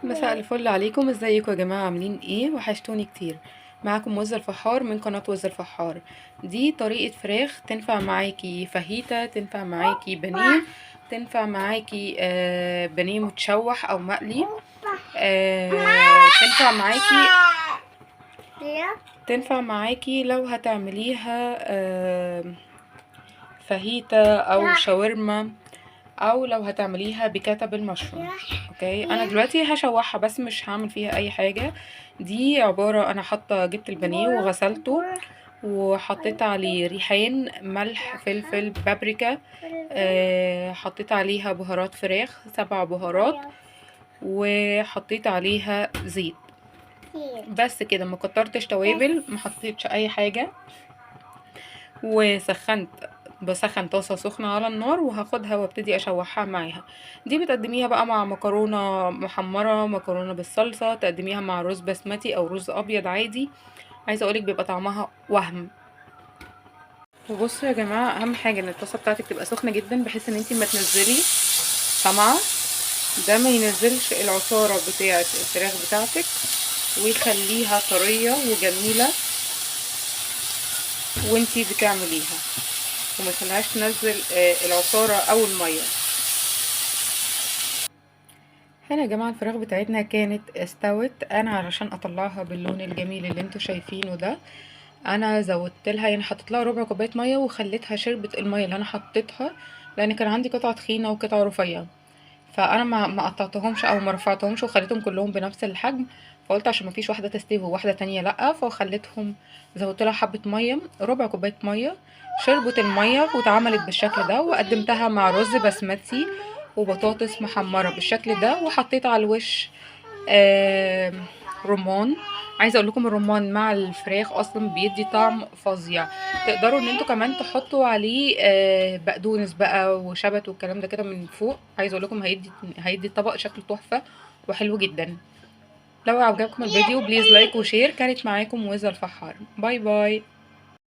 مساء الفل عليكم، ازيكم يا جماعة؟ عاملين ايه؟ وحشتوني كتير. معاكم وز الفحار من قناة وز الفحار. دي طريقة فراخ تنفع معاكي فاهيتا، تنفع معاكي بانيه، تنفع معاكي بانيه متشوح او مقلي. تنفع معاكي لو هتعمليها فاهيتا او شاورما، او لو هتعمليها بكاتا بالمشروم. اوكي، انا دلوقتي هشوحها بس مش هعمل فيها اي حاجة. دي عبارة، انا جبت البانيه وغسلته وحطيت عليه ريحان، ملح، فلفل، بابريكا. حطيت عليها بهارات فراخ 7 بهارات، وحطيت عليها زيت. بس كده، ما كترتش توابل، ما حطيتش اي حاجة. بسخن طاسة سخنة على النار، وهاخدها وابتدي اشوحها معاها. دي بتقدميها بقى مع مكرونة محمرة، مكرونة بالصلصة، تقدميها مع رز بسمتي او رز ابيض عادي. عايزة اقولك بيبقى طعمها وهم. وبصوا يا جماعة، اهم حاجة ان الطاسة بتاعتك تبقى سخنة جدا، بحيث ان انتي ما تنزلي سمعة، ده ما ينزلش العصارة بتاعة الفراخ بتاعتك، ويخليها طرية وجميلة وانتي بتعمليها، وما تخليهاش تنزل العصارة او المية. هنا يا جماعة الفراخ بتاعتنا كانت استوت. انا علشان اطلعها باللون الجميل اللي انتوا شايفينه ده، انا زودت لها، يعني حطيت لها ربع كوبايه ميه وخليتها شربت الميه اللي انا حطيتها، لان كان عندي قطعه تخينه وقطعه رفيعه. فانا ما قطعتهمش او ما رفعتهمش، وخليتهم كلهم بنفس الحجم. فقلت عشان ما فيش واحده تستوي وواحده تانية لا، فخليتهم زودت لها حبه ميه، ربع كوبايه ميه، شربت الميه واتعملت بالشكل ده. وقدمتها مع رز بسمتي وبطاطس محمره بالشكل ده، وحطيت على الوش آه رمان. عايزه اقول لكم الرمان مع الفراخ اصلا بيدي طعم فظيع. تقدروا ان انتوا كمان تحطوا عليه بقدونس بقى وشبت والكلام ده كده من فوق. عايزه اقول لكم هيدي الطبق شكل تحفه وحلو جدا. لو عجبكم الفيديو بليز لايك وشير. كانت معاكم وزة الفحار. باي باي.